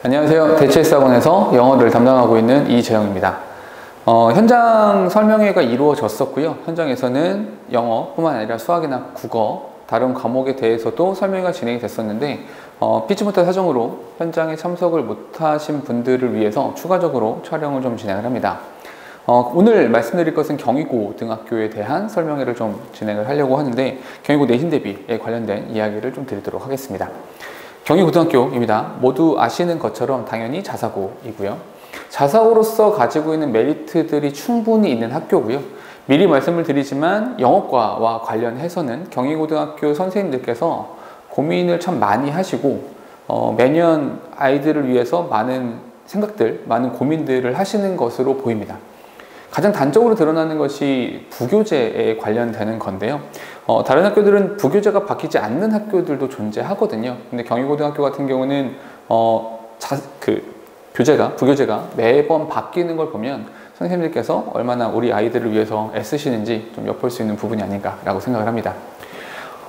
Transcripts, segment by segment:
안녕하세요. 대체학원에서 영어를 담당하고 있는 이재영입니다. 현장 설명회가 이루어졌었고요. 현장에서는 영어뿐만 아니라 수학이나 국어, 다른 과목에 대해서도 설명회가 진행이 됐었는데 피치 못할 사정으로 현장에 참석을 못하신 분들을 위해서 추가적으로 촬영을 좀 진행을 합니다. 오늘 말씀드릴 것은 경희고등학교에 대한 설명회를 좀 진행을 하려고 하는데 경희고 내신 대비에 관련된 이야기를 좀 드리도록 하겠습니다. 경희고등학교입니다. 모두 아시는 것처럼 당연히 자사고이고요. 자사고로서 가지고 있는 메리트들이 충분히 있는 학교고요. 미리 말씀을 드리지만 영어과와 관련해서는 경희고등학교 선생님들께서 고민을 참 많이 하시고 매년 아이들을 위해서 많은 생각들, 많은 고민들을 하시는 것으로 보입니다. 가장 단적으로 드러나는 것이 부교재에 관련되는 건데요. 다른 학교들은 부교재가 바뀌지 않는 학교들도 존재하거든요. 근데 경희고등학교 같은 경우는 부교재가 매번 바뀌는 걸 보면 선생님들께서 얼마나 우리 아이들을 위해서 애쓰시는지 좀 엿볼 수 있는 부분이 아닌가라고 생각을 합니다.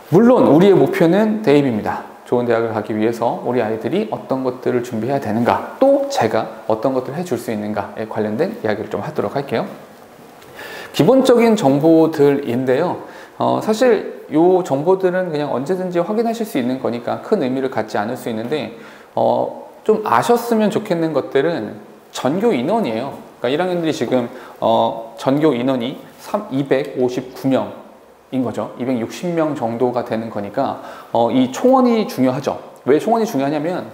물론 우리의 목표는 대입입니다. 좋은 대학을 가기 위해서 우리 아이들이 어떤 것들을 준비해야 되는가, 또 제가 어떤 것들을 해줄 수 있는가에 관련된 이야기를 좀 하도록 할게요. 기본적인 정보들인데요. 사실 이 정보들은 그냥 언제든지 확인하실 수 있는 거니까 큰 의미를 갖지 않을 수 있는데 좀 아셨으면 좋겠는 것들은 전교 인원이에요. 그러니까 1학년들이 지금 전교 인원이 259명 인 거죠. 260명 정도가 되는 거니까 이 총원이 중요하죠. 왜 총원이 중요하냐면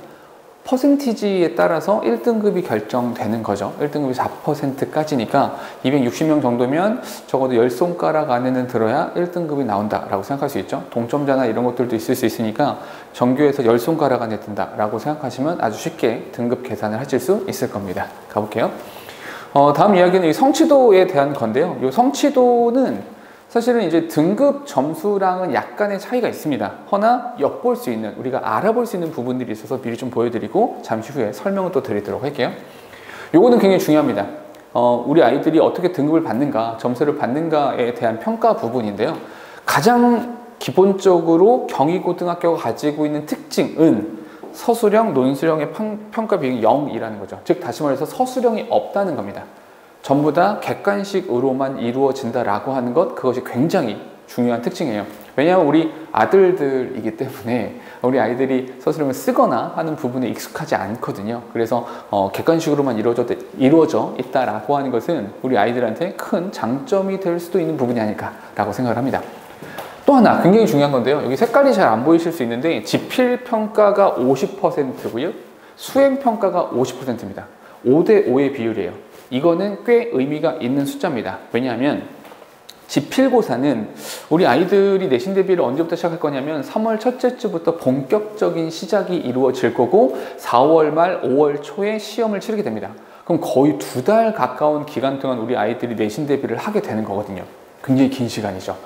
퍼센티지에 따라서 1등급이 결정되는 거죠. 1등급이 4%까지니까 260명 정도면 적어도 10손가락 안에는 들어야 1등급이 나온다라고 생각할 수 있죠. 동점자나 이런 것들도 있을 수 있으니까 전교에서 10손가락 안에 든다라고 생각하시면 아주 쉽게 등급 계산을 하실 수 있을 겁니다. 가볼게요. 다음 이야기는 이 성취도에 대한 건데요. 이 성취도는 사실은 이제 등급 점수랑은 약간의 차이가 있습니다. 허나 엿볼 수 있는, 우리가 알아볼 수 있는 부분들이 있어서 미리 좀 보여드리고 잠시 후에 설명을 또 드리도록 할게요. 요거는 굉장히 중요합니다. 우리 아이들이 어떻게 등급을 받는가, 점수를 받는가에 대한 평가 부분인데요. 가장 기본적으로 경희고등학교가 가지고 있는 특징은 서술형, 논술형의 평가 비율이 0이라는 거죠. 즉 다시 말해서 서술형이 없다는 겁니다. 전부 다 객관식으로만 이루어진다라고 하는 것, 그것이 굉장히 중요한 특징이에요. 왜냐하면 우리 아들들이기 때문에 우리 아이들이 서술형을 쓰거나 하는 부분에 익숙하지 않거든요. 그래서 객관식으로만 이루어져 있다라고 하는 것은 우리 아이들한테 큰 장점이 될 수도 있는 부분이 아닐까라고 생각을 합니다. 또 하나 굉장히 중요한 건데요. 여기 색깔이 잘 안 보이실 수 있는데 지필평가가 50%고요. 수행평가가 50%입니다. 5대 5의 비율이에요. 이거는 꽤 의미가 있는 숫자입니다. 왜냐하면 지필고사는 우리 아이들이 내신 대비를 언제부터 시작할 거냐면 3월 첫째 주부터 본격적인 시작이 이루어질 거고 4월 말 5월 초에 시험을 치르게 됩니다. 그럼 거의 2달 가까운 기간 동안 우리 아이들이 내신 대비를 하게 되는 거거든요. 굉장히 긴 시간이죠.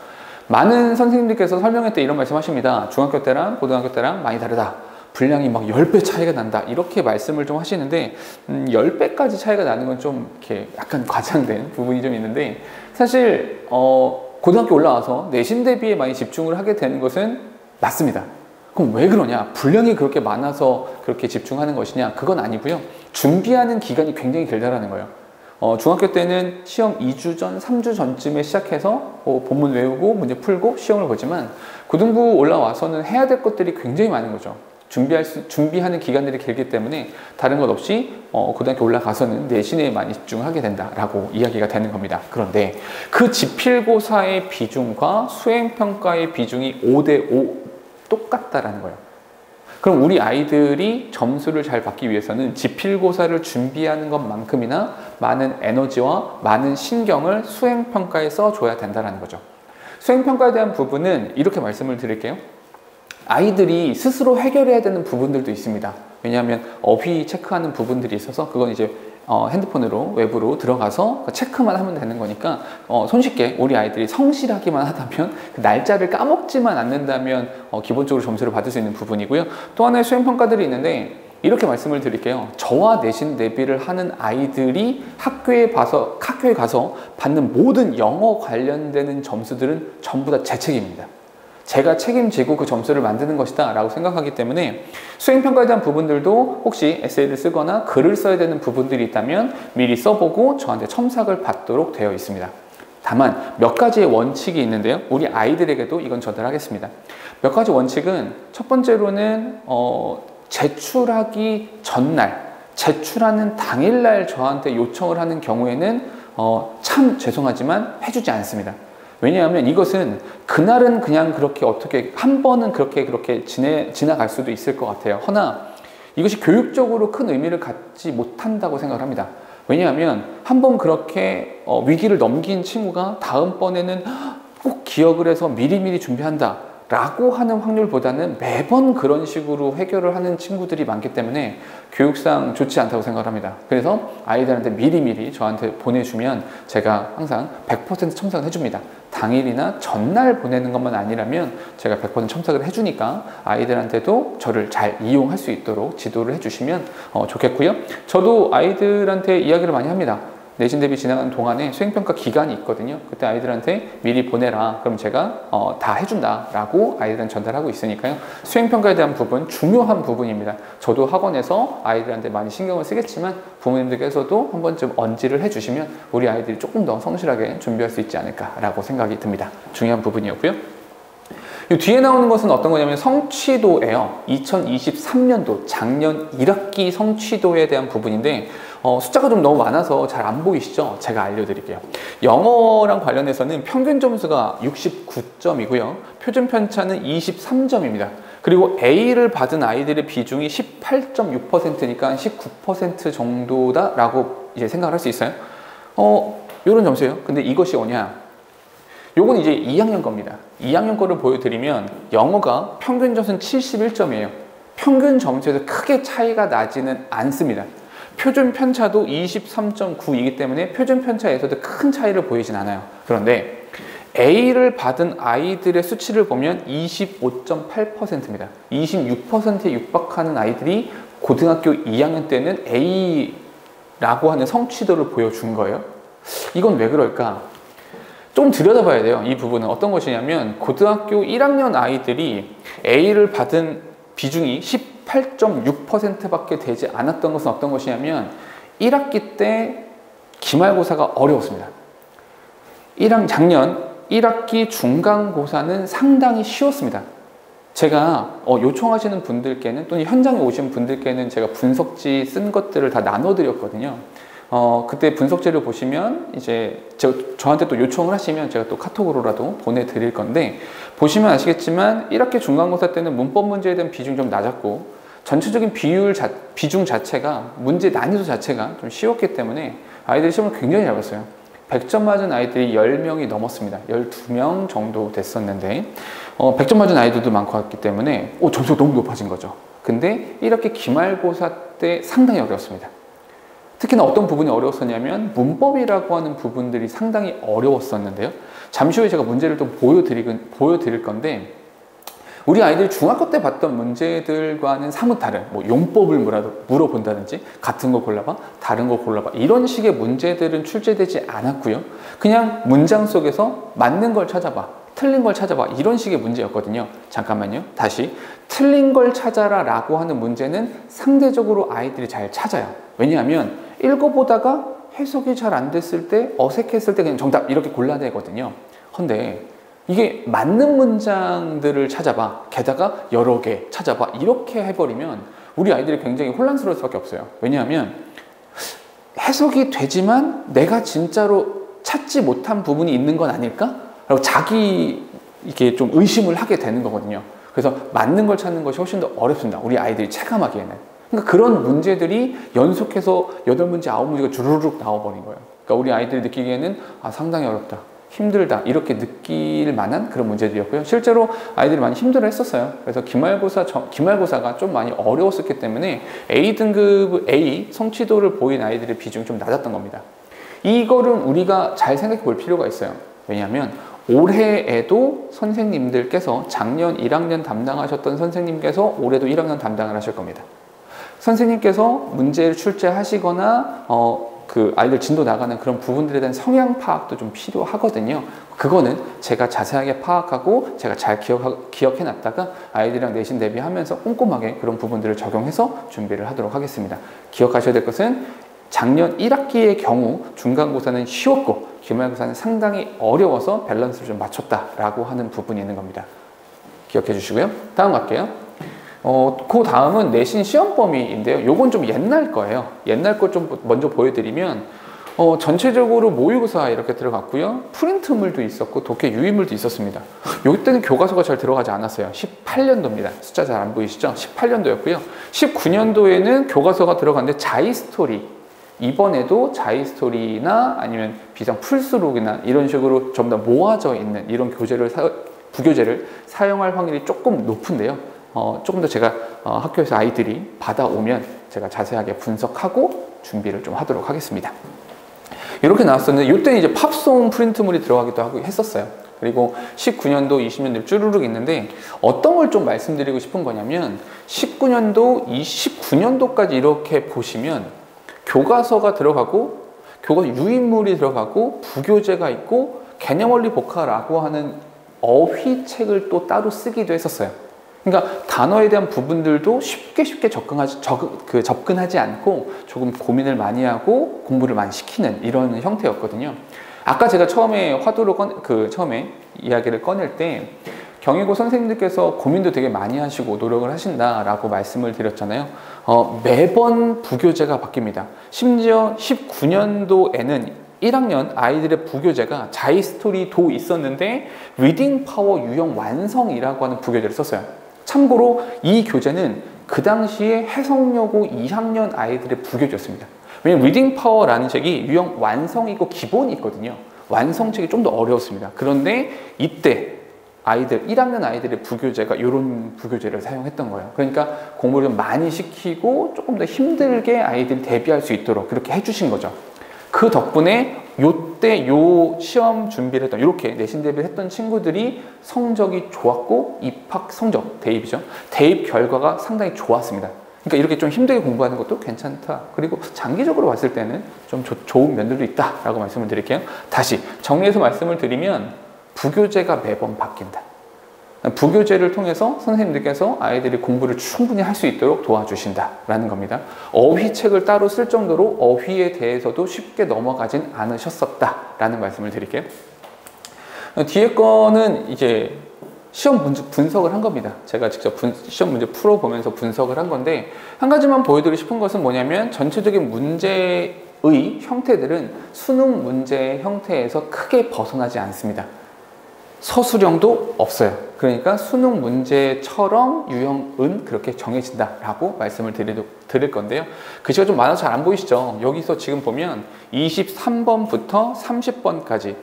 많은 선생님들께서 설명회 때 이런 말씀 하십니다. 중학교 때랑 고등학교 때랑 많이 다르다. 분량이 막 10배 차이가 난다. 이렇게 말씀을 좀 하시는데 10배까지 차이가 나는 건 좀 이렇게 약간 과장된 부분이 좀 있는데 사실 고등학교 올라와서 내신 대비에 많이 집중을 하게 되는 것은 맞습니다. 그럼 왜 그러냐? 분량이 그렇게 많아서 그렇게 집중하는 것이냐? 그건 아니고요. 준비하는 기간이 굉장히 길다라는 거예요. 중학교 때는 시험 2주 전, 3주 전쯤에 시작해서 본문 외우고 문제 풀고 시험을 보지만 고등부 올라와서는 해야 될 것들이 굉장히 많은 거죠. 준비하는 기간들이 길기 때문에 다른 것 없이 고등학교 올라가서는 내신에 많이 집중하게 된다라고 이야기가 되는 겁니다. 그런데 그 지필고사의 비중과 수행평가의 비중이 5대 5 똑같다라는 거예요. 그럼 우리 아이들이 점수를 잘 받기 위해서는 지필고사를 준비하는 것만큼이나 많은 에너지와 많은 신경을 수행평가에 써줘야 된다는 거죠. 수행평가에 대한 부분은 이렇게 말씀을 드릴게요. 아이들이 스스로 해결해야 되는 부분들도 있습니다. 왜냐하면 어휘 체크하는 부분들이 있어서 그건 이제 핸드폰으로 웹으로 들어가서 체크만 하면 되는 거니까 손쉽게 우리 아이들이 성실하기만 하다면 그 날짜를 까먹지만 않는다면 기본적으로 점수를 받을 수 있는 부분이고요. 또 하나의 수행평가들이 있는데 이렇게 말씀을 드릴게요. 저와 내신 대비를 하는 아이들이 학교에 가서 받는 모든 영어 관련되는 점수들은 전부 다 제 책임입니다. 제가 책임지고 그 점수를 만드는 것이다 라고 생각하기 때문에 수행평가에 대한 부분들도 혹시 에세이를 쓰거나 글을 써야 되는 부분들이 있다면 미리 써보고 저한테 첨삭을 받도록 되어 있습니다. 다만 몇 가지의 원칙이 있는데요. 우리 아이들에게도 이건 전달하겠습니다. 몇 가지 원칙은 첫 번째로는 제출하기 전날, 제출하는 당일날 저한테 요청을 하는 경우에는 참 죄송하지만 해주지 않습니다. 왜냐하면 이것은 그날은 그냥 그렇게 어떻게 한 번은 그렇게 지나갈 수도 있을 것 같아요. 허나 이것이 교육적으로 큰 의미를 갖지 못한다고 생각을 합니다. 왜냐하면 한번 그렇게 위기를 넘긴 친구가 다음번에는 꼭 기억을 해서 미리미리 준비한다 라고 하는 확률보다는 매번 그런 식으로 해결을 하는 친구들이 많기 때문에 교육상 좋지 않다고 생각을 합니다. 그래서 아이들한테 미리미리 저한테 보내주면 제가 항상 100% 첨삭을 해줍니다. 당일이나 전날 보내는 것만 아니라면 제가 100% 첨삭을 해주니까 아이들한테도 저를 잘 이용할 수 있도록 지도를 해주시면 좋겠고요. 저도 아이들한테 이야기를 많이 합니다. 내신 대비 지나가는 동안에 수행평가 기간이 있거든요. 그때 아이들한테 미리 보내라. 그럼 제가 다 해준다 라고 아이들한테 전달하고 있으니까요. 수행평가에 대한 부분 중요한 부분입니다. 저도 학원에서 아이들한테 많이 신경을 쓰겠지만 부모님들께서도 한 번쯤 언지를 해주시면 우리 아이들이 조금 더 성실하게 준비할 수 있지 않을까 라고 생각이 듭니다. 중요한 부분이었고요. 이 뒤에 나오는 것은 어떤 거냐면 성취도예요. 2023년도 작년 1학기 성취도에 대한 부분인데 숫자가 좀 너무 많아서 잘 안 보이시죠? 제가 알려드릴게요. 영어랑 관련해서는 평균 점수가 69점이고요. 표준 편차는 23점입니다. 그리고 A를 받은 아이들의 비중이 18.6%니까 19% 정도다라고 이제 생각을 할 수 있어요. 이런 점수예요. 근데 이것이 뭐냐? 요건 이제 2학년 겁니다. 2학년 거를 보여드리면 영어가 평균 점수는 71점이에요. 평균 점수에서 크게 차이가 나지는 않습니다. 표준 편차도 23.9이기 때문에 표준 편차에서도 큰 차이를 보이진 않아요. 그런데 A를 받은 아이들의 수치를 보면 25.8%입니다. 26%에 육박하는 아이들이 고등학교 2학년 때는 A라고 하는 성취도를 보여준 거예요. 이건 왜 그럴까? 좀 들여다봐야 돼요. 이 부분은 어떤 것이냐면 고등학교 1학년 아이들이 A를 받은 비중이 18.6%밖에 되지 않았던 것은 어떤 것이냐면 1학기 때 기말고사가 어려웠습니다. 작년 1학기 중간고사는 상당히 쉬웠습니다. 제가 요청하시는 분들께는 또는 현장에 오신 분들께는 제가 분석지 쓴 것들을 다 나눠드렸거든요. 그때 분석지를 보시면 이제 저한테 또 요청을 하시면 제가 또 카톡으로라도 보내드릴 건데 보시면 아시겠지만 1학기 중간고사 때는 문법 문제에 대한 비중이 좀 낮았고 전체적인 비중 자체가 문제 난이도 자체가 좀 쉬웠기 때문에 아이들이 시험을 굉장히 잘 봤어요. 100점 맞은 아이들이 10명이 넘었습니다. 12명 정도 됐었는데 100점 맞은 아이들도 많고 했기 때문에 점수가 너무 높아진 거죠. 근데 1학기 기말고사 때 상당히 어려웠습니다. 특히나 어떤 부분이 어려웠었냐면 문법이라고 하는 부분들이 상당히 어려웠었는데요. 잠시 후에 제가 문제를 또 보여드릴 건데 우리 아이들이 중학교 때 봤던 문제들과는 사뭇 다른 용법을 물어본다든지 같은 거 골라봐, 다른 거 골라봐 이런 식의 문제들은 출제되지 않았고요. 그냥 문장 속에서 맞는 걸 찾아봐, 틀린 걸 찾아봐 이런 식의 문제였거든요. 잠깐만요. 다시 틀린 걸 찾아라 라고 하는 문제는 상대적으로 아이들이 잘 찾아요. 왜냐하면 읽어보다가 해석이 잘 안 됐을 때 어색했을 때 그냥 정답 이렇게 골라내거든요. 근데 이게 맞는 문장들을 찾아봐, 게다가 여러 개 찾아봐 이렇게 해버리면 우리 아이들이 굉장히 혼란스러울 수밖에 없어요. 왜냐하면 해석이 되지만 내가 진짜로 찾지 못한 부분이 있는 건 아닐까? 라고 이게 좀 의심을 하게 되는 거거든요. 그래서 맞는 걸 찾는 것이 훨씬 더 어렵습니다. 우리 아이들이 체감하기에는. 그러니까 그런 문제들이 연속해서 8문제, 9문제가 주르륵 나와버린 거예요. 그러니까 우리 아이들이 느끼기에는 상당히 어렵다, 힘들다 이렇게 느낄 만한 그런 문제들이었고요. 실제로 아이들이 많이 힘들어 했었어요. 그래서 기말고사가 좀 많이 어려웠었기 때문에 A등급 A 성취도를 보인 아이들의 비중이 좀 낮았던 겁니다. 이거는 우리가 잘 생각해 볼 필요가 있어요. 왜냐하면 올해에도 선생님들께서 작년 1학년 담당하셨던 선생님께서 올해도 1학년 담당을 하실 겁니다. 선생님께서 문제를 출제하시거나 그 아이들 진도 나가는 그런 부분들에 대한 성향 파악도 좀 필요하거든요. 그거는 제가 자세하게 파악하고 제가 잘 기억해 놨다가 아이들이랑 내신 대비하면서 꼼꼼하게 그런 부분들을 적용해서 준비를 하도록 하겠습니다. 기억하셔야 될 것은 작년 1학기의 경우 중간고사는 쉬웠고 기말고사는 상당히 어려워서 밸런스를 좀 맞췄다라고 하는 부분이 있는 겁니다. 기억해 주시고요. 다음 갈게요. 그 다음은 내신 시험 범위인데요. 요건 좀 옛날 거예요. 옛날 거 좀 먼저 보여드리면 전체적으로 모의고사 이렇게 들어갔고요. 프린트물도 있었고 독해 유의물도 있었습니다. 여기 때는 교과서가 잘 들어가지 않았어요. 18년도입니다. 숫자 잘 안 보이시죠? 18년도였고요. 19년도에는 교과서가 들어갔는데 자이스토리, 이번에도 자이스토리나 아니면 비상 풀스록이나 이런 식으로 전부 다 모아져 있는 이런 부교재를 사용할 확률이 조금 높은데요. 조금 더 제가 학교에서 아이들이 받아오면 제가 자세하게 분석하고 준비를 좀 하도록 하겠습니다. 이렇게 나왔었는데 이때는 이제 팝송 프린트물이 들어가기도 하고 했었어요. 그리고 19년도, 20년도 쭈루룩 있는데 어떤 걸 좀 말씀드리고 싶은 거냐면 19년도, 29년도까지 이렇게 보시면 교과서가 들어가고 교과서 유인물이 들어가고 부교재가 있고 개념원리 복화라고 하는 어휘책을 또 따로 쓰기도 했었어요. 그러니까 단어에 대한 부분들도 쉽게 접근하지 않고 조금 고민을 많이 하고 공부를 많이 시키는 이런 형태였거든요. 아까 제가 처음에 처음에 이야기를 꺼낼 때 경희고 선생님들께서 고민도 되게 많이 하시고 노력을 하신다라고 말씀을 드렸잖아요. 매번 부교재가 바뀝니다. 심지어 19년도에는 1학년 아이들의 부교재가 자이스토리도 있었는데 리딩 파워 유형 완성이라고 하는 부교재를 썼어요. 참고로 이 교재는 그 당시에 해석여고 2학년 아이들의 부교재였습니다. 왜냐면 리딩 파워라는 책이 유형 완성이고 기본이 있거든요. 완성책이 좀 더 어려웠습니다. 그런데 이때 1학년 아이들의 부교재가 이런 부교재를 사용했던 거예요. 그러니까 공부를 좀 많이 시키고 조금 더 힘들게 아이들이 대비할 수 있도록 그렇게 해주신 거죠. 그 덕분에 요때 시험 준비를 했던, 이렇게 내신 대비를 했던 친구들이 성적이 좋았고 입학 성적, 대입이죠. 대입 결과가 상당히 좋았습니다. 그러니까 이렇게 좀 힘들게 공부하는 것도 괜찮다. 그리고 장기적으로 봤을 때는 좀 좋은 면들도 있다라고 말씀을 드릴게요. 다시 정리해서 말씀을 드리면 부교재가 매번 바뀐다. 부교재를 통해서 선생님들께서 아이들이 공부를 충분히 할 수 있도록 도와주신다라는 겁니다. 어휘책을 따로 쓸 정도로 어휘에 대해서도 쉽게 넘어가진 않으셨었다라는 말씀을 드릴게요. 뒤에 거는 이제 시험 문제 분석을 한 겁니다. 제가 직접 시험 문제 풀어보면서 분석을 한 건데 한 가지만 보여드리고 싶은 것은 뭐냐면 전체적인 문제의 형태들은 수능 문제의 형태에서 크게 벗어나지 않습니다. 서술형도 없어요. 그러니까 수능 문제처럼 유형은 그렇게 정해진다라고 말씀을 드릴 건데요. 글씨가 좀 많아서 잘 안 보이시죠? 여기서 지금 보면 23번부터 30번까지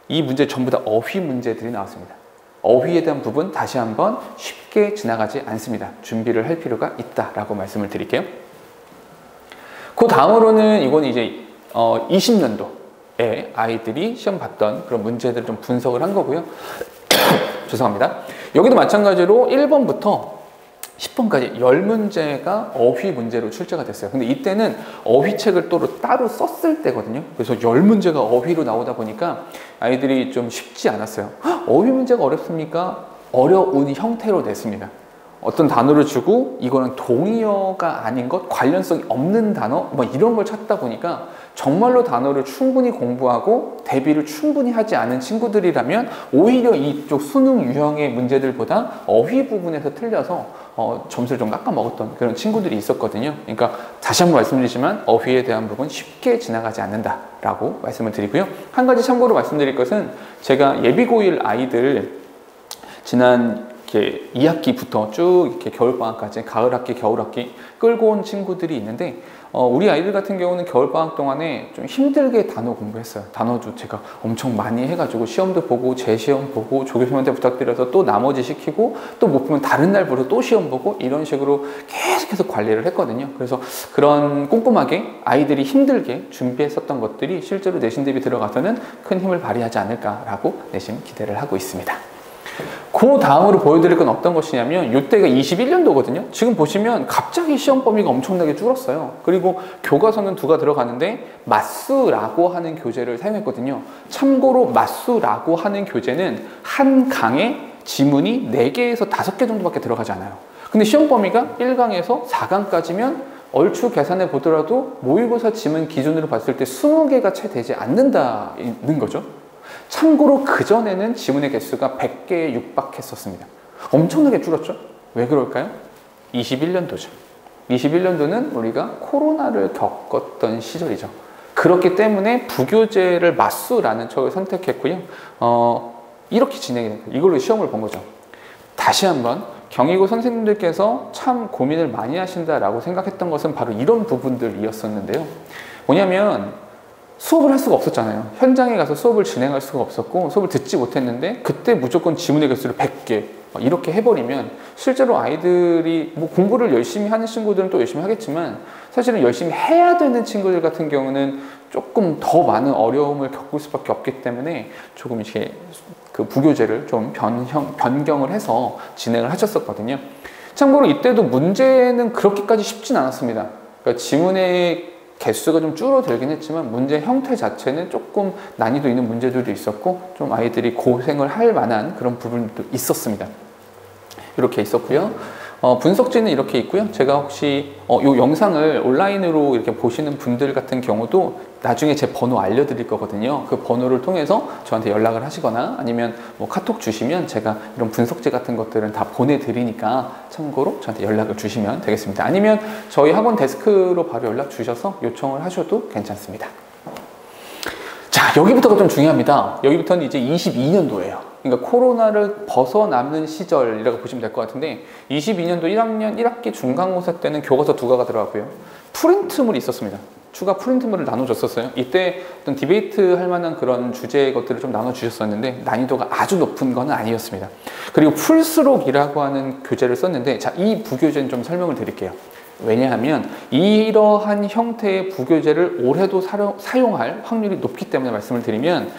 이 문제 전부 다 어휘 문제들이 나왔습니다. 어휘에 대한 부분 다시 한번 쉽게 지나가지 않습니다. 준비를 할 필요가 있다라고 말씀을 드릴게요. 그 다음으로는 이건 이제 20년도 아이들이 시험 봤던 그런 문제들을 좀 분석을 한 거고요. 죄송합니다. 여기도 마찬가지로 1번부터 10번까지 10문제가 어휘 문제로 출제가 됐어요. 근데 이때는 어휘책을 따로 썼을 때거든요. 그래서 10문제가 어휘로 나오다 보니까 아이들이 좀 쉽지 않았어요. 어휘 문제가 어렵습니까? 어려운 형태로 냈습니다. 어떤 단어를 주고 이거는 동의어가 아닌 것, 관련성이 없는 단어 뭐 이런 걸 찾다 보니까 정말로 단어를 충분히 공부하고 대비를 충분히 하지 않은 친구들이라면 오히려 이쪽 수능 유형의 문제들보다 어휘 부분에서 틀려서 점수를 좀 깎아먹었던 그런 친구들이 있었거든요. 그러니까 다시 한번 말씀드리지만 어휘에 대한 부분 쉽게 지나가지 않는다라고 말씀을 드리고요. 한 가지 참고로 말씀드릴 것은 제가 예비고1 아이들 지난 2학기부터 쭉 이렇게 겨울방학까지 가을학기, 겨울학기 끌고 온 친구들이 있는데 우리 아이들 같은 경우는 겨울방학 동안에 좀 힘들게 단어 공부했어요. 단어도 제가 엄청 많이 해가지고 시험도 보고 재시험 보고 조교수님한테 부탁드려서 또 나머지 시키고 또 못 보면 다른 날부터 또 시험 보고 이런 식으로 계속해서 관리를 했거든요. 그래서 그런 꼼꼼하게 아이들이 힘들게 준비했었던 것들이 실제로 내신 대비 들어가서는 큰 힘을 발휘하지 않을까라고 내심 기대를 하고 있습니다. 그 다음으로 보여드릴 건 어떤 것이냐면 이때가 21년도거든요. 지금 보시면 갑자기 시험 범위가 엄청나게 줄었어요. 그리고 교과서는 2가 들어가는데 마수라고 하는 교재를 사용했거든요. 참고로 마수라고 하는 교재는 한 강에 지문이 4개에서 5개 정도밖에 들어가지 않아요. 근데 시험 범위가 1강에서 4강까지면 얼추 계산해 보더라도 모의고사 지문 기준으로 봤을 때 20개가 채 되지 않는다는 거죠. 참고로 그전에는 지문의 개수가 100개에 육박했었습니다. 엄청나게 줄었죠? 왜 그럴까요? 21년도죠. 21년도는 우리가 코로나를 겪었던 시절이죠. 그렇기 때문에 부교재를 마수라는 척을 선택했고요. 이렇게 진행이 됩니다. 이걸로 시험을 본 거죠. 다시 한번 경희고 선생님들께서 참 고민을 많이 하신다라고 생각했던 것은 바로 이런 부분들이었었는데요. 뭐냐면 수업을 할 수가 없었잖아요. 현장에 가서 수업을 진행할 수가 없었고 수업을 듣지 못했는데 그때 무조건 지문의 개수를 100개 이렇게 해버리면 실제로 아이들이 뭐 공부를 열심히 하는 친구들은 또 열심히 하겠지만 사실은 열심히 해야 되는 친구들 같은 경우는 조금 더 많은 어려움을 겪을 수밖에 없기 때문에 조금 이렇게 그 부교재를 좀 변경을 해서 진행을 하셨었거든요. 참고로 이때도 문제는 그렇게까지 쉽진 않았습니다. 그러니까 지문의 개수가 좀 줄어들긴 했지만 문제 형태 자체는 조금 난이도 있는 문제들도 있었고 좀 아이들이 고생을 할 만한 그런 부분도 있었습니다. 이렇게 있었고요. 분석지는 이렇게 있고요. 제가 혹시 이 영상을 온라인으로 이렇게 보시는 분들 같은 경우도 나중에 제 번호 알려드릴 거거든요. 그 번호를 통해서 저한테 연락을 하시거나 아니면 뭐 카톡 주시면 제가 이런 분석지 같은 것들은 다 보내드리니까 참고로 저한테 연락을 주시면 되겠습니다. 아니면 저희 학원 데스크로 바로 연락 주셔서 요청을 하셔도 괜찮습니다. 자, 여기부터가 좀 중요합니다. 여기부터는 이제 22년도예요. 그러니까 코로나를 벗어남는 시절이라고 보시면 될 것 같은데 22년도 1학년 1학기 중간고사 때는 교과서 2가가 들어갔고요. 프린트물이 있었습니다. 추가 프린트물을 나눠줬었어요. 이때 어떤 디베이트 할 만한 그런 주제 것들을 좀 나눠주셨었는데 난이도가 아주 높은 건 아니었습니다. 그리고 풀스록이라고 하는 교재를 썼는데 자, 이 부교재는 좀 설명을 드릴게요. 왜냐하면 이러한 형태의 부교재를 올해도 사용할 확률이 높기 때문에 말씀을 드리면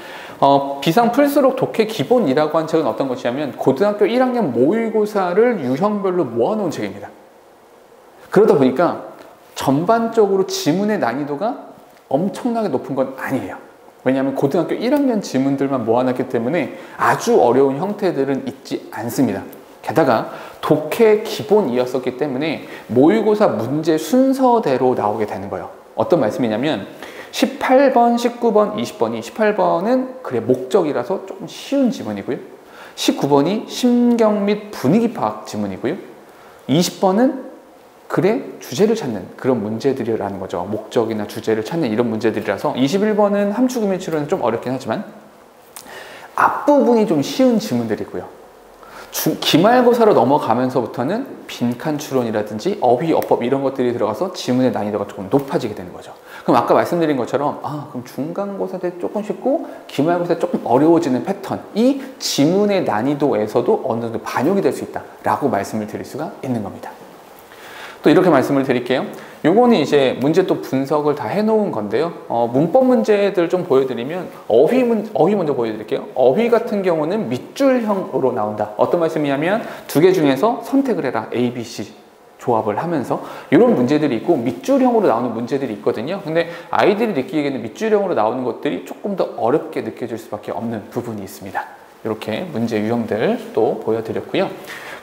비상 풀스록 독해 기본이라고 한 책은 어떤 것이냐면 고등학교 1학년 모의고사를 유형별로 모아놓은 책입니다. 그러다 보니까 전반적으로 지문의 난이도가 엄청나게 높은 건 아니에요. 왜냐하면 고등학교 1학년 지문들만 모아놨기 때문에 아주 어려운 형태들은 있지 않습니다. 게다가 독해 기본이었었기 때문에 모의고사 문제 순서대로 나오게 되는 거예요. 어떤 말씀이냐면 18번, 19번, 20번이 18번은 글의 목적이라서 조금 쉬운 지문이고요. 19번이 심경 및 분위기 파악 지문이고요. 20번은 글의 주제를 찾는 그런 문제들이라는 거죠. 목적이나 주제를 찾는 이런 문제들이라서 21번은 함축음일치로는 좀 어렵긴 하지만 앞부분이 좀 쉬운 지문들이고요. 기말고사로 넘어가면서부터는 빈칸 추론이라든지 어휘, 어법 이런 것들이 들어가서 지문의 난이도가 조금 높아지게 되는 거죠. 그럼 아까 말씀드린 것처럼 그럼 중간고사 때 조금 쉽고 기말고사 때 조금 어려워지는 패턴, 이 지문의 난이도에서도 어느 정도 반영이 될 수 있다라고 말씀을 드릴 수가 있는 겁니다. 또 이렇게 말씀을 드릴게요. 요거는 이제 문제 또 분석을 다 해놓은 건데요. 문법 문제들 좀 보여드리면 어휘 먼저 보여드릴게요. 어휘 같은 경우는 밑줄형으로 나온다. 어떤 말씀이냐면 2개 중에서 선택을 해라. A, B, C 조합을 하면서 이런 문제들이 있고 밑줄형으로 나오는 문제들이 있거든요. 근데 아이들이 느끼기에는 밑줄형으로 나오는 것들이 조금 더 어렵게 느껴질 수밖에 없는 부분이 있습니다. 이렇게 문제 유형들 또 보여드렸고요.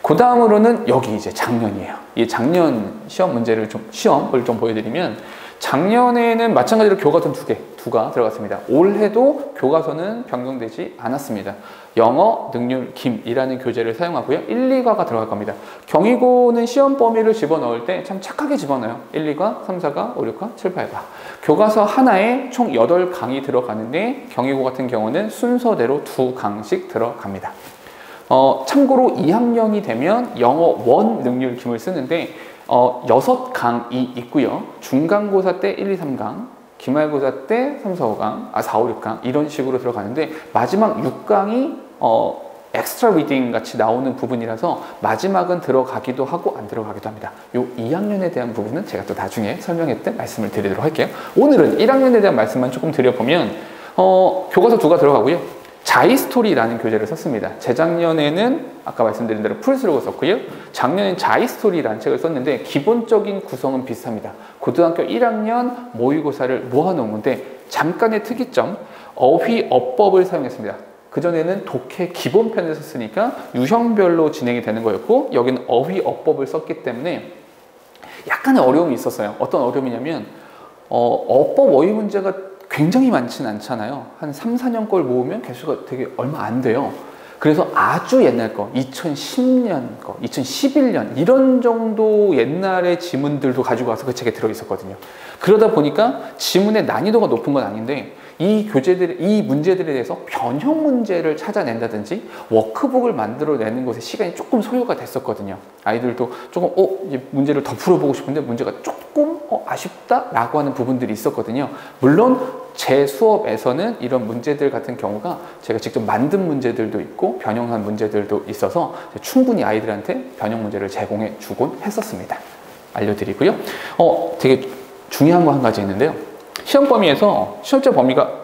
그 다음으로는 여기 이제 작년이에요. 이 작년 시험을 좀 보여드리면 작년에는 마찬가지로 교과서 2가 들어갔습니다. 올해도 교과서는 변경되지 않았습니다. 영어, 능률, 김이라는 교재를 사용하고요. 1, 2과가 들어갈 겁니다. 경희고는 시험 범위를 집어넣을 때 참 착하게 집어넣어요. 1, 2과, 3, 4과, 5, 6과, 7, 8과. 교과서 하나에 총 8강이 들어가는데 경희고 같은 경우는 순서대로 2강씩 들어갑니다. 참고로 2학년이 되면 영어 원 능률 김을 쓰는데 6강이 있고요. 중간고사 때 1, 2, 3강, 기말고사 때 3, 4, 5강, 4, 5, 6강 이런 식으로 들어가는데 마지막 6강이 엑스트라 리딩 같이 나오는 부분이라서 마지막은 들어가기도 하고 안 들어가기도 합니다. 요 2학년에 대한 부분은 제가 또 나중에 설명할 때 말씀을 드리도록 할게요. 오늘은 1학년에 대한 말씀만 조금 드려보면 교과서 2가 들어가고요. 자이스토리라는 교재를 썼습니다. 재작년에는 아까 말씀드린 대로 풀스록을 썼고요. 작년엔 자이스토리라는 책을 썼는데 기본적인 구성은 비슷합니다. 고등학교 1학년 모의고사를 모아놓은 건데 잠깐의 특이점, 어휘어법을 사용했습니다. 그전에는 독해 기본편을 썼으니까 유형별로 진행이 되는 거였고 여기는 어휘어법을 썼기 때문에 약간의 어려움이 있었어요. 어떤 어려움이냐면 어법 어휘 문제가 굉장히 많지는 않잖아요. 한 3, 4년 걸 모으면 개수가 되게 얼마 안 돼요. 그래서 아주 옛날 거, 2010년 거, 2011년 이런 정도 옛날의 지문들도 가지고 와서 그 책에 들어있었거든요. 그러다 보니까 지문의 난이도가 높은 건 아닌데 이 문제들에 대해서 변형 문제를 찾아낸다든지 워크북을 만들어내는 것에 시간이 조금 소요가 됐었거든요. 아이들도 조금 이제 문제를 더 풀어보고 싶은데 문제가 조금 아쉽다라고 하는 부분들이 있었거든요. 물론 제 수업에서는 이런 문제들 같은 경우가 제가 직접 만든 문제들도 있고 변형한 문제들도 있어서 충분히 아이들한테 변형 문제를 제공해 주곤 했었습니다. 알려드리고요. 되게 중요한 거 한 가지 있는데요. 시험 범위에서 실제 범위가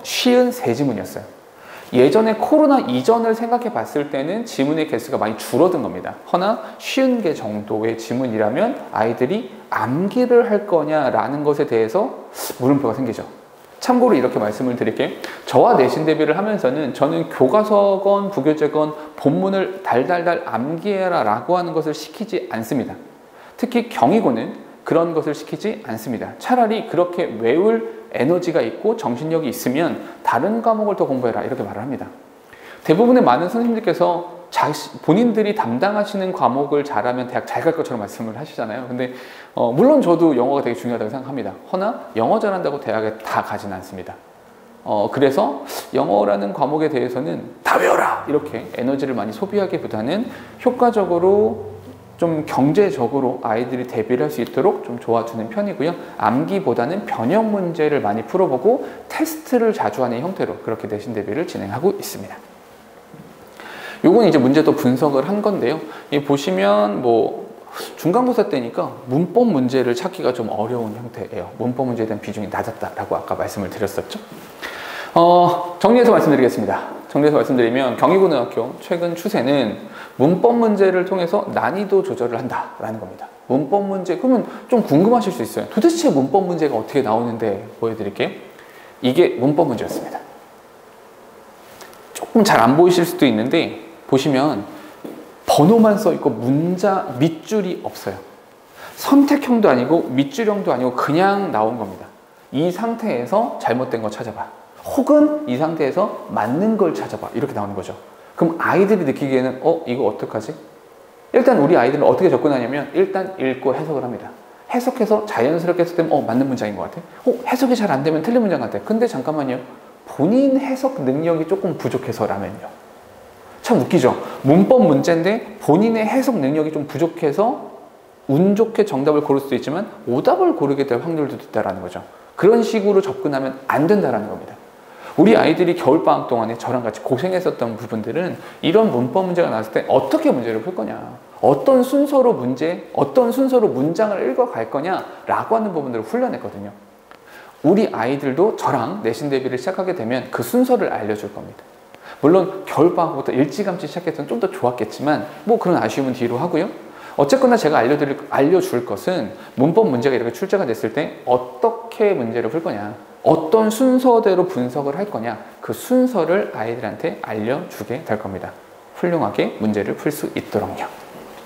쉬운 세 지문이었어요. 예전에 코로나 이전을 생각해 봤을 때는 지문의 개수가 많이 줄어든 겁니다. 허나 쉬운 개 정도의 지문이라면 아이들이 암기를 할 거냐라는 것에 대해서 물음표가 생기죠. 참고로 이렇게 말씀을 드릴게요. 저와 내신 대비를 하면서는 저는 교과서건 부교재건 본문을 달달달 암기해라 라고 하는 것을 시키지 않습니다. 특히 경희고는 그런 것을 시키지 않습니다. 차라리 그렇게 외울 에너지가 있고 정신력이 있으면 다른 과목을 더 공부해라 이렇게 말을 합니다. 대부분의 많은 선생님들께서 본인들이 담당하시는 과목을 잘하면 대학 잘 갈 것처럼 말씀을 하시잖아요. 근데 물론 저도 영어가 되게 중요하다고 생각합니다. 허나 영어 잘한다고 대학에 다 가지는 않습니다. 그래서 영어라는 과목에 대해서는 다 외워라 이렇게 에너지를 많이 소비하기보다는 효과적으로 좀 경제적으로 아이들이 대비를 할 수 있도록 좀 도와주는 편이고요. 암기보다는 변형 문제를 많이 풀어보고 테스트를 자주 하는 형태로 그렇게 내신 대비를 진행하고 있습니다. 요건 이제 문제도 분석을 한 건데요. 보시면 중간고사 때니까 문법 문제를 찾기가 좀 어려운 형태예요. 문법 문제에 대한 비중이 낮았다라고 아까 말씀을 드렸었죠. 정리해서 말씀드리겠습니다. 정리해서 말씀드리면 경희고등학교 최근 추세는 문법 문제를 통해서 난이도 조절을 한다라는 겁니다. 문법 문제, 그러면 좀 궁금하실 수 있어요. 도대체 문법 문제가 어떻게 나오는데 보여드릴게요. 이게 문법 문제였습니다. 조금 잘 안 보이실 수도 있는데 보시면 번호만 써 있고 문자 밑줄이 없어요. 선택형도 아니고 밑줄형도 아니고 그냥 나온 겁니다. 이 상태에서 잘못된 거 찾아봐. 혹은 이 상태에서 맞는 걸 찾아봐. 이렇게 나오는 거죠. 그럼 아이들이 느끼기에는 이거 어떡하지? 일단 우리 아이들은 어떻게 접근하냐면 일단 읽고 해석을 합니다. 해석해서 자연스럽게 했을 때는 맞는 문장인 것 같아. 해석이 잘 안 되면 틀린 문장 같아. 근데 잠깐만요. 본인 해석 능력이 조금 부족해서라면요. 참 웃기죠? 문법 문제인데 본인의 해석 능력이 좀 부족해서 운 좋게 정답을 고를 수도 있지만 오답을 고르게 될 확률도 있다는 거죠. 그런 식으로 접근하면 안 된다는 겁니다. 우리 아이들이 겨울방학 동안에 저랑 같이 고생했었던 부분들은 이런 문법 문제가 나왔을 때 어떻게 문제를 풀 거냐, 어떤 순서로 문장을 읽어갈 거냐라고 하는 부분들을 훈련했거든요. 우리 아이들도 저랑 내신 대비를 시작하게 되면 그 순서를 알려줄 겁니다. 물론 겨울방학부터 일찌감치 시작해서는 좀 더 좋았겠지만 그런 아쉬움은 뒤로 하고요. 어쨌거나 제가 알려줄 것은 문법 문제가 이렇게 출제가 됐을 때 어떻게 문제를 풀 거냐, 어떤 순서대로 분석을 할 거냐, 그 순서를 아이들한테 알려주게 될 겁니다. 훌륭하게 문제를 풀 수 있도록요.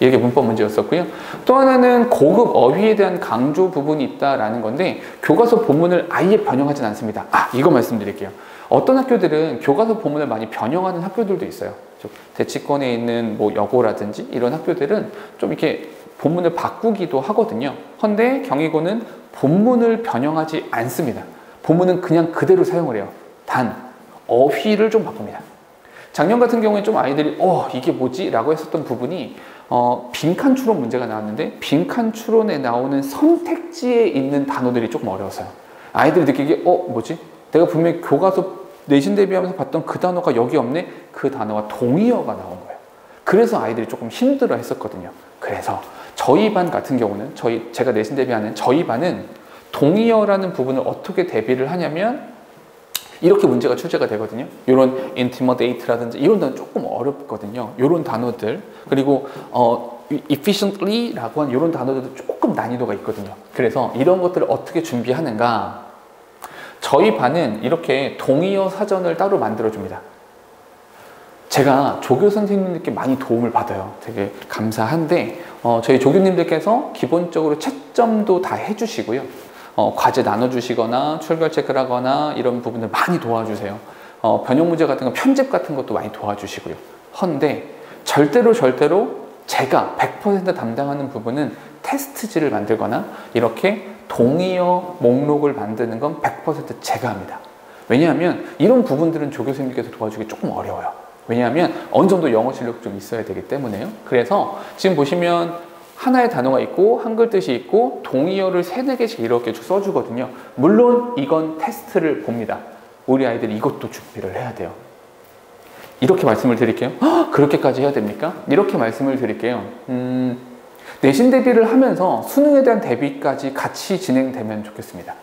이게 문법 문제였었고요. 또 하나는 고급 어휘에 대한 강조 부분이 있다라는 건데 교과서 본문을 아예 변형하진 않습니다. 이거 말씀드릴게요. 어떤 학교들은 교과서 본문을 많이 변형하는 학교들도 있어요. 대치권에 있는 여고라든지 이런 학교들은 좀 이렇게 본문을 바꾸기도 하거든요. 헌데 경희고는 본문을 변형하지 않습니다. 본문은 그냥 그대로 사용을 해요. 단 어휘를 좀 바꿉니다. 작년 같은 경우에 좀 아이들이 이게 뭐지? 라고 했었던 부분이 빈칸 추론 문제가 나왔는데 빈칸 추론에 나오는 선택지에 있는 단어들이 조금 어려웠어요. 아이들이 느끼기에 뭐지? 내가 분명히 교과서 내신 대비하면서 봤던 그 단어가 여기 없네? 그 단어가 동의어가 나온 거예요. 그래서 아이들이 조금 힘들어 했었거든요. 그래서 저희 반 같은 경우는 제가 내신 대비하는 저희 반은 동의어라는 부분을 어떻게 대비를 하냐면 이렇게 문제가 출제가 되거든요. 이런 intimidate라든지 이런 단어 조금 어렵거든요. 이런 단어들, 그리고 efficiently라고 하는 이런 단어들도 조금 난이도가 있거든요. 그래서 이런 것들을 어떻게 준비하는가? 저희 반은 이렇게 동의어 사전을 따로 만들어줍니다. 제가 조교 선생님들께 많이 도움을 받아요. 되게 감사한데 저희 조교님들께서 기본적으로 채점도 다 해주시고요. 과제 나눠주시거나 출결 체크를 하거나 이런 부분을 많이 도와주세요. 변형 문제 같은 거 편집 같은 것도 많이 도와주시고요. 헌데 절대로 제가 100% 담당하는 부분은 테스트지를 만들거나 이렇게 동의어 목록을 만드는 건 100% 제가 합니다. 왜냐하면 이런 부분들은 조교 선생님께서 도와주기 조금 어려워요. 왜냐하면 어느 정도 영어 실력 좀 있어야 되기 때문에요. 그래서 지금 보시면 하나의 단어가 있고 한글 뜻이 있고 동의어를 3-4개씩 이렇게 쭉 써주거든요. 물론 이건 테스트를 봅니다. 우리 아이들이 이것도 준비를 해야 돼요. 이렇게 말씀을 드릴게요. 그렇게까지 해야 됩니까? 이렇게 말씀을 드릴게요. 내신 대비를 하면서 수능에 대한 대비까지 같이 진행되면 좋겠습니다.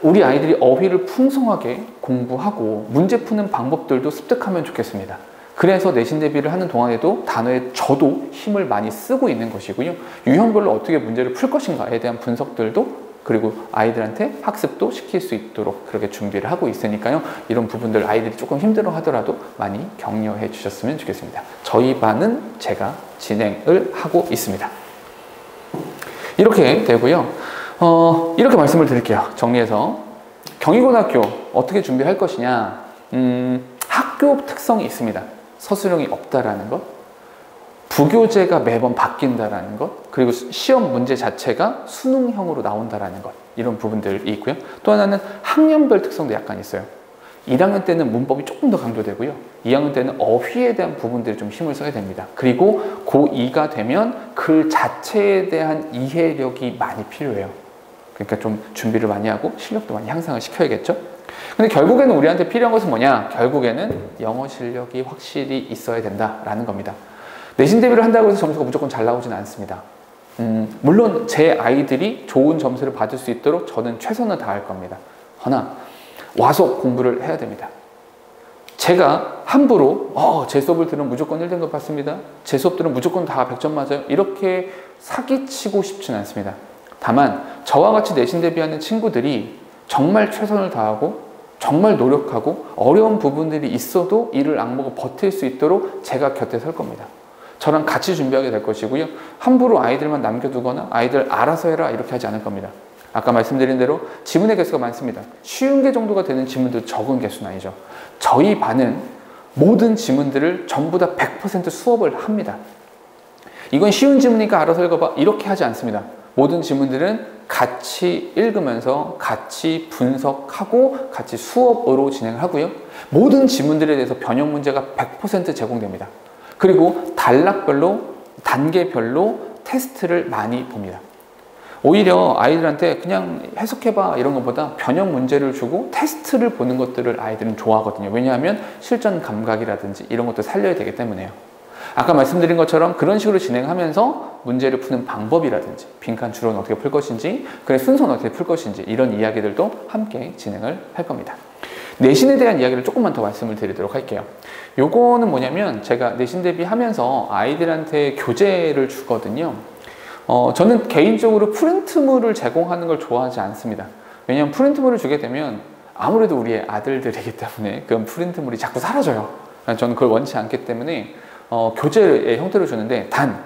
우리 아이들이 어휘를 풍성하게 공부하고 문제 푸는 방법들도 습득하면 좋겠습니다. 그래서 내신 대비를 하는 동안에도 단어에 저도 힘을 많이 쓰고 있는 것이고요. 유형별로 어떻게 문제를 풀 것인가에 대한 분석들도, 그리고 아이들한테 학습도 시킬 수 있도록 그렇게 준비를 하고 있으니까요. 이런 부분들 아이들이 조금 힘들어 하더라도 많이 격려해 주셨으면 좋겠습니다. 저희 반은 제가 진행을 하고 있습니다. 이렇게 되고요. 이렇게 말씀을 드릴게요. 정리해서 경희고등학교 어떻게 준비할 것이냐. 학교 특성이 있습니다. 서술형이 없다라는 것, 부교재가 매번 바뀐다라는 것, 그리고 시험 문제 자체가 수능형으로 나온다라는 것, 이런 부분들이 있고요. 또 하나는 학년별 특성도 약간 있어요. 1학년 때는 문법이 조금 더 강조되고요. 2학년 때는 어휘에 대한 부분들이 좀 힘을 써야 됩니다. 그리고 고2가 되면 글 자체에 대한 이해력이 많이 필요해요. 그러니까 좀 준비를 많이 하고 실력도 많이 향상을 시켜야겠죠. 근데 결국에는 우리한테 필요한 것은 뭐냐? 결국에는 영어 실력이 확실히 있어야 된다라는 겁니다. 내신 대비를 한다고 해서 점수가 무조건 잘 나오지는 않습니다. 물론 제 아이들이 좋은 점수를 받을 수 있도록 저는 최선을 다할 겁니다. 허나 와서 공부를 해야 됩니다. 제가 함부로 제 수업을 들으면 무조건 1등급 받습니다. 제 수업들은 무조건 다 100점 맞아요. 이렇게 사기치고 싶지는 않습니다. 다만 저와 같이 내신 대비하는 친구들이 정말 최선을 다하고 정말 노력하고 어려운 부분들이 있어도 이를 악물고 버틸 수 있도록 제가 곁에 설 겁니다. 저랑 같이 준비하게 될 것이고요. 함부로 아이들만 남겨두거나 아이들 알아서 해라 이렇게 하지 않을 겁니다. 아까 말씀드린 대로 지문의 개수가 많습니다. 쉬운 개 정도가 되는 지문도 적은 개수는 아니죠. 저희 반은 모든 지문들을 전부 다 100% 수업을 합니다. 이건 쉬운 지문이니까 알아서 읽어봐 이렇게 하지 않습니다. 모든 지문들은 같이 읽으면서 같이 분석하고 같이 수업으로 진행을 하고요. 모든 지문들에 대해서 변형 문제가 100% 제공됩니다. 그리고 단락별로, 단계별로 테스트를 많이 봅니다. 오히려 아이들한테 그냥 해석해봐 이런 것보다 변형 문제를 주고 테스트를 보는 것들을 아이들은 좋아하거든요. 왜냐하면 실전 감각이라든지 이런 것도 살려야 되기 때문에요. 아까 말씀드린 것처럼 그런 식으로 진행하면서 문제를 푸는 방법이라든지 빈칸 주로는 어떻게 풀 것인지, 그래 순서는 어떻게 풀 것인지 이런 이야기들도 함께 진행을 할 겁니다. 내신에 대한 이야기를 조금만 더 말씀을 드리도록 할게요. 요거는 뭐냐면 제가 내신 대비하면서 아이들한테 교재를 주거든요. 저는 개인적으로 프린트물을 제공하는 걸 좋아하지 않습니다. 왜냐하면 프린트물을 주게 되면 아무래도 우리의 아들들이기 때문에 그런 프린트물이 자꾸 사라져요. 저는 그걸 원치 않기 때문에 교재의 형태로 주는데, 단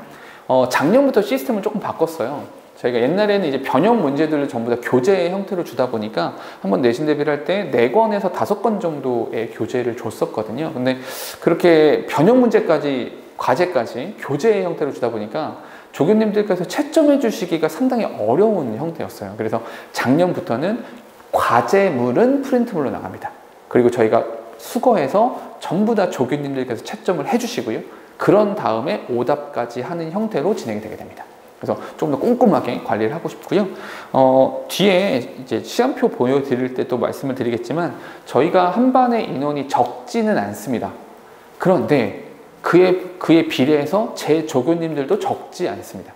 작년부터 시스템을 조금 바꿨어요. 저희가 옛날에는 이제 변형 문제들을 전부 다 교재의 형태로 주다 보니까 한번 내신 대비를 할 때 4권에서 5권 정도의 교재를 줬었거든요. 근데 그렇게 변형 문제까지, 과제까지 교재의 형태로 주다 보니까 조교님들께서 채점해 주시기가 상당히 어려운 형태였어요. 그래서 작년부터는 과제물은 프린트물로 나갑니다. 그리고 저희가 수거해서 전부 다 조교님들께서 채점을 해주시고요. 그런 다음에 오답까지 하는 형태로 진행이 되게 됩니다. 그래서 조금 더 꼼꼼하게 관리를 하고 싶고요. 뒤에 이제 시간표 보여드릴 때 또 말씀을 드리겠지만 저희가 한 반의 인원이 적지는 않습니다. 그런데 그에 비례해서 제 조교님들도 적지 않습니다.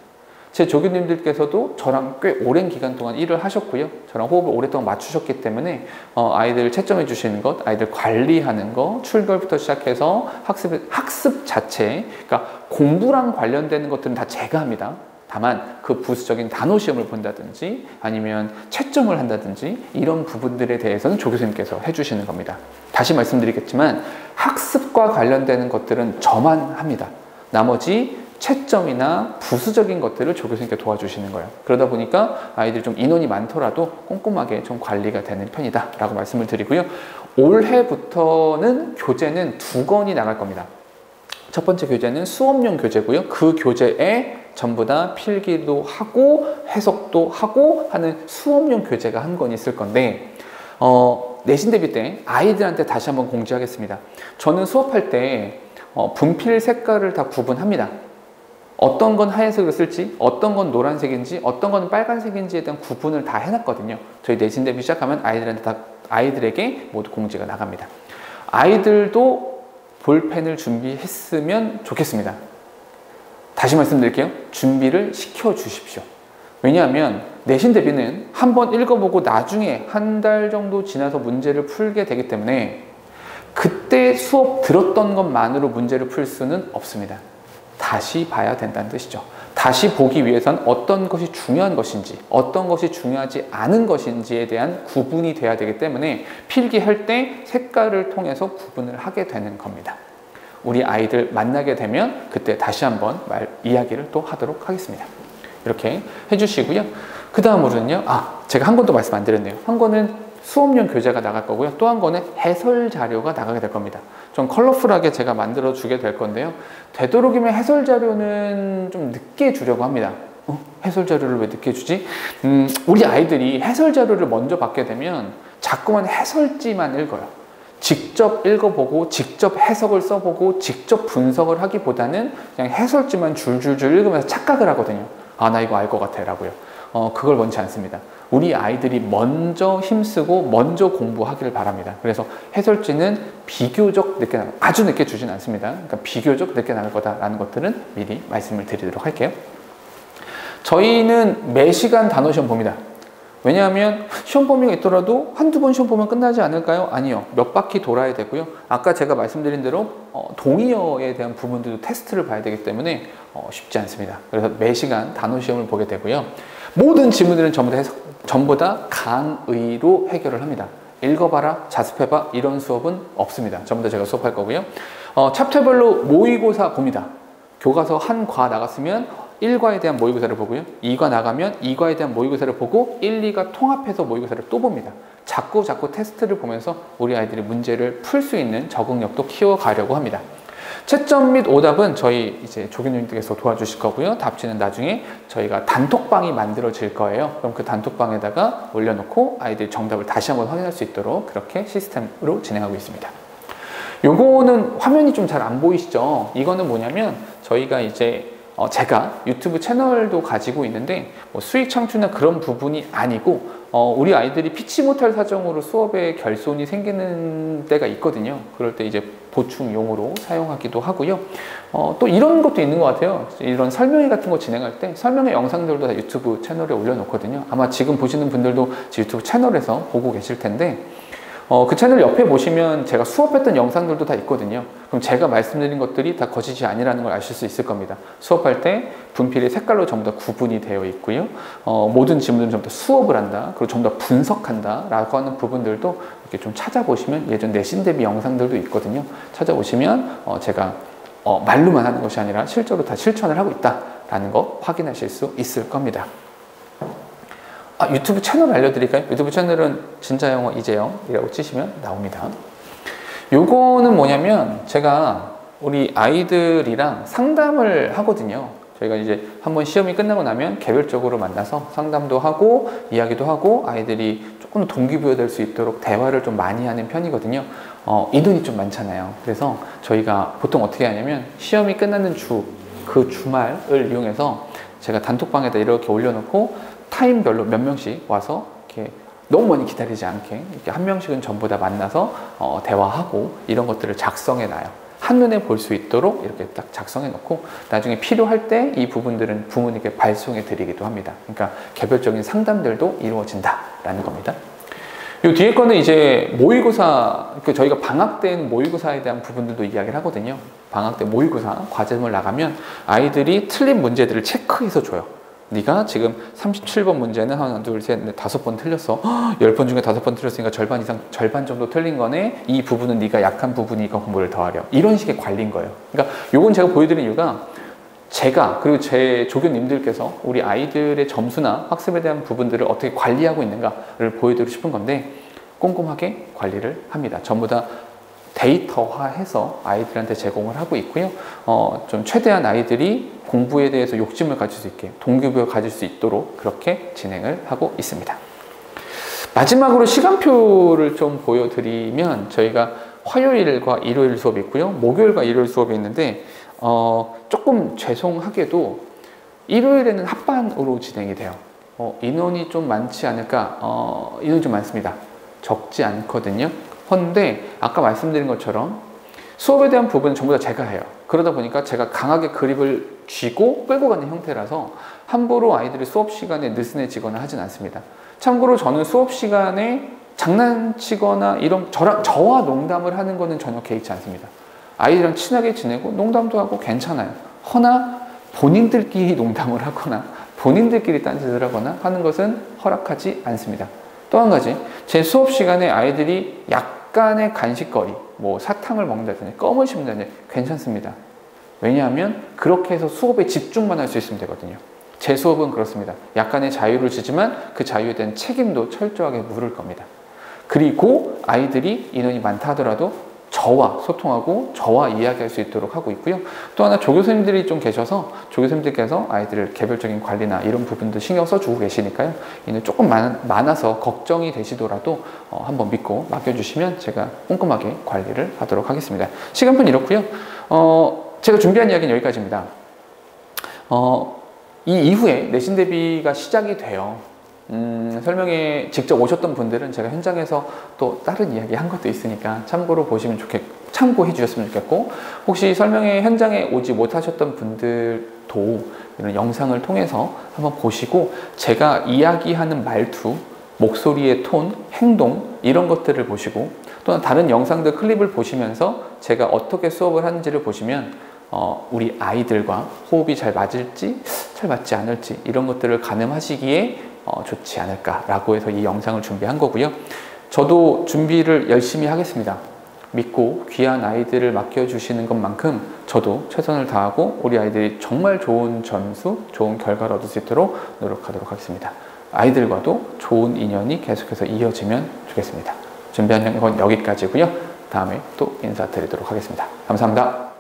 제 조교님들께서도 저랑 꽤 오랜 기간 동안 일을 하셨고요. 저랑 호흡을 오랫동안 맞추셨기 때문에 아이들 채점해 주시는 것, 아이들 관리하는 거, 출결부터 시작해서 학습 자체, 그러니까 공부랑 관련되는 것들은 다 제가 합니다. 다만 그 부수적인 단어 시험을 본다든지 아니면 채점을 한다든지 이런 부분들에 대해서는 조교수님께서 해주시는 겁니다. 다시 말씀드리겠지만 학습과 관련되는 것들은 저만 합니다. 나머지 채점이나 부수적인 것들을 조교수님께 도와주시는 거예요. 그러다 보니까 아이들이 좀 인원이 많더라도 꼼꼼하게 좀 관리가 되는 편이다 라고 말씀을 드리고요. 올해부터는 교재는 2권이 나갈 겁니다. 첫 번째 교재는 수업용 교재고요. 그 교재에 전부 다 필기도 하고 해석도 하고 하는 수업용 교재가 1권 있을 건데 내신 대비 때 아이들한테 다시 한번 공지하겠습니다. 저는 수업할 때 분필 색깔을 다 구분합니다. 어떤 건 하얀색으로 쓸지, 어떤 건 노란색인지, 어떤 건 빨간색인지에 대한 구분을 다 해놨거든요. 저희 내신 대비 시작하면 아이들에게 모두 공지가 나갑니다. 아이들도 볼펜을 준비했으면 좋겠습니다. 다시 말씀드릴게요. 준비를 시켜주십시오. 왜냐하면 내신 대비는 한번 읽어보고 나중에 1달 정도 지나서 문제를 풀게 되기 때문에 그때 수업 들었던 것만으로 문제를 풀 수는 없습니다. 다시 봐야 된다는 뜻이죠. 다시 보기 위해선 어떤 것이 중요한 것인지 어떤 것이 중요하지 않은 것인지에 대한 구분이 돼야 되기 때문에 필기할 때 색깔을 통해서 구분을 하게 되는 겁니다. 우리 아이들 만나게 되면 그때 다시 한번 이야기를 또 하도록 하겠습니다. 이렇게 해주시고요. 그 다음으로는요, 제가 1권도 말씀 안 드렸네요. 1권은 수업용 교재가 나갈 거고요. 또 1권은 해설 자료가 나가게 될 겁니다. 좀 컬러풀하게 제가 만들어 주게 될 건데요. 되도록이면 해설 자료는 좀 늦게 주려고 합니다. 해설 자료를 왜 늦게 주지? 우리 아이들이 해설 자료를 먼저 받게 되면 자꾸만 해설지만 읽어요. 직접 읽어보고 직접 해석을 써보고 직접 분석을 하기보다는 그냥 해설지만 줄줄줄 읽으면서 착각을 하거든요. 나 이거 알 것 같아 라고요. 그걸 원치 않습니다. 우리 아이들이 먼저 힘쓰고 먼저 공부하기를 바랍니다. 그래서 해설지는 비교적 늦게 아주 늦게 주진 않습니다. 그러니까 비교적 늦게 나갈 거다라는 것들은 미리 말씀을 드리도록 할게요. 저희는 매 시간 단어 시험 봅니다. 왜냐하면 시험 범위가 있더라도 1-2번 시험 보면 끝나지 않을까요? 아니요. 몇 바퀴 돌아야 되고요. 아까 제가 말씀드린 대로 동의어에 대한 부분들도 테스트를 봐야 되기 때문에 쉽지 않습니다. 그래서 매 시간 단어 시험을 보게 되고요. 모든 질문들은 전부 다 강의로 해결을 합니다. 읽어봐라, 자습해봐 이런 수업은 없습니다. 전부 다 제가 수업할 거고요. 챕터별로 모의고사 봅니다. 교과서 한 과 나갔으면 1과에 대한 모의고사를 보고요. 2과 나가면 2과에 대한 모의고사를 보고 1, 2가 통합해서 모의고사를 또 봅니다. 자꾸 테스트를 보면서 우리 아이들이 문제를 풀 수 있는 적응력도 키워가려고 합니다. 채점 및 오답은 저희 이제 조교님들께서 도와주실 거고요. 답지는 나중에 저희가 단톡방이 만들어질 거예요. 그럼 그 단톡방에다가 올려놓고 아이들이 정답을 다시 한번 확인할 수 있도록 그렇게 시스템으로 진행하고 있습니다. 요거는 화면이 좀 잘 안 보이시죠? 이거는 뭐냐면 저희가 이제 제가 유튜브 채널도 가지고 있는데 수익 창출이나 그런 부분이 아니고 우리 아이들이 피치 못할 사정으로 수업에 결손이 생기는 때가 있거든요. 그럴 때 이제 보충용으로 사용하기도 하고요. 또 이런 것도 있는 것 같아요. 이런 설명회 같은 거 진행할 때 설명회 영상들도 다 유튜브 채널에 올려놓거든요. 아마 지금 보시는 분들도 유튜브 채널에서 보고 계실 텐데 그 채널 옆에 보시면 제가 수업했던 영상들도 다 있거든요. 그럼 제가 말씀드린 것들이 다 거짓이 아니라는 걸 아실 수 있을 겁니다. 수업할 때 분필이 색깔로 전부 다 구분이 되어 있고요. 모든 질문들은 전부 다 수업을 한다. 그리고 전부 다 분석한다. 라고 하는 부분들도 이렇게 좀 찾아보시면 예전 내신 대비 영상들도 있거든요. 찾아보시면 제가 말로만 하는 것이 아니라 실제로 다 실천을 하고 있다라는 거 확인하실 수 있을 겁니다. 유튜브 채널 알려드릴까요? 유튜브 채널은 진짜영어 이재영이라고 치시면 나옵니다. 요거는 뭐냐면 제가 우리 아이들이랑 상담을 하거든요. 저희가 이제 한번 시험이 끝나고 나면 개별적으로 만나서 상담도 하고 이야기도 하고 아이들이 조금 동기부여될 수 있도록 대화를 좀 많이 하는 편이거든요. 인원이 좀 많잖아요. 그래서 저희가 보통 어떻게 하냐면 시험이 끝나는 그 주말을 이용해서 제가 단톡방에다 이렇게 올려놓고 타임별로 몇 명씩 와서 이렇게 너무 많이 기다리지 않게 이렇게 한 명씩은 전부 다 만나서 대화하고 이런 것들을 작성해 놔요. 한눈에 볼 수 있도록 이렇게 딱 작성해 놓고 나중에 필요할 때 이 부분들은 부모님께 발송해 드리기도 합니다. 그러니까 개별적인 상담들도 이루어진다라는 겁니다. 이 뒤에 거는 이제 모의고사, 저희가 방학 때는 모의고사에 대한 부분들도 이야기를 하거든요. 방학 때 모의고사 과제물 나가면 아이들이 틀린 문제들을 체크해서 줘요. 네가 지금 37번 문제는 하나, 둘, 셋, 넷, 5번 틀렸어. 10번 중에 5번 틀렸으니까 절반 정도 틀린 거네. 이 부분은 네가 약한 부분이니까 공부를 더 하려. 이런 식의 관리인 거예요. 그러니까 요건 제가 보여드린 이유가 제가 그리고 제 조교님들께서 우리 아이들의 점수나 학습에 대한 부분들을 어떻게 관리하고 있는가를 보여드리고 싶은 건데 꼼꼼하게 관리를 합니다. 전부 다 데이터화해서 아이들한테 제공을 하고 있고요. 좀 최대한 아이들이 공부에 대해서 욕심을 가질 수 있게 동기부여를 가질 수 있도록 그렇게 진행을 하고 있습니다. 마지막으로 시간표를 좀 보여드리면 저희가 화요일과 일요일 수업이 있고요. 목요일과 일요일 수업이 있는데 조금 죄송하게도 일요일에는 합반으로 진행이 돼요. 인원이 좀 많지 않을까? 인원이 좀 많습니다. 적지 않거든요. 그런데 아까 말씀드린 것처럼 수업에 대한 부분은 전부 다 제가 해요. 그러다 보니까 제가 강하게 그립을 쥐고 끌고 가는 형태라서 함부로 아이들이 수업 시간에 느슨해지거나 하진 않습니다. 참고로 저는 수업 시간에 장난치거나 저와 농담을 하는 거는 전혀 개의치 않습니다. 아이들이랑 친하게 지내고 농담도 하고 괜찮아요. 허나 본인들끼리 농담을 하거나 본인들끼리 딴짓을 하거나 하는 것은 허락하지 않습니다. 또 한 가지, 제 수업 시간에 아이들이 약간의 간식거리, 뭐 사탕을 먹는다든지 껌을 씹는다든지 괜찮습니다. 왜냐하면 그렇게 해서 수업에 집중만 할 수 있으면 되거든요. 제 수업은 그렇습니다. 약간의 자유를 주지만 그 자유에 대한 책임도 철저하게 물을 겁니다. 그리고 아이들이 인원이 많다 하더라도 저와 소통하고 저와 이야기할 수 있도록 하고 있고요. 또 하나 조교선생님들이 좀 계셔서 조교선생님들께서 아이들을 개별적인 관리나 이런 부분도 신경 써주고 계시니까요. 이는 조금 많아서 걱정이 되시더라도 한번 믿고 맡겨주시면 제가 꼼꼼하게 관리를 하도록 하겠습니다. 시간표는 이렇고요. 제가 준비한 이야기는 여기까지입니다. 이 이후에 내신 대비가 시작이 돼요. 설명회 직접 오셨던 분들은 제가 현장에서 또 다른 이야기 한 것도 있으니까 참고해 주셨으면 좋겠고, 혹시 설명회 현장에 오지 못하셨던 분들도 이런 영상을 통해서 한번 보시고 제가 이야기하는 말투, 목소리의 톤, 행동 이런 것들을 보시고 또는 다른 영상들 클립을 보시면서 제가 어떻게 수업을 하는지를 보시면 우리 아이들과 호흡이 잘 맞을지 잘 맞지 않을지 이런 것들을 가늠하시기에 좋지 않을까라고 해서 이 영상을 준비한 거고요. 저도 준비를 열심히 하겠습니다. 믿고 귀한 아이들을 맡겨주시는 것만큼 저도 최선을 다하고 우리 아이들이 정말 좋은 점수, 좋은 결과를 얻을 수 있도록 노력하도록 하겠습니다. 아이들과도 좋은 인연이 계속해서 이어지면 좋겠습니다. 준비한 건 여기까지고요. 다음에 또 인사드리도록 하겠습니다. 감사합니다.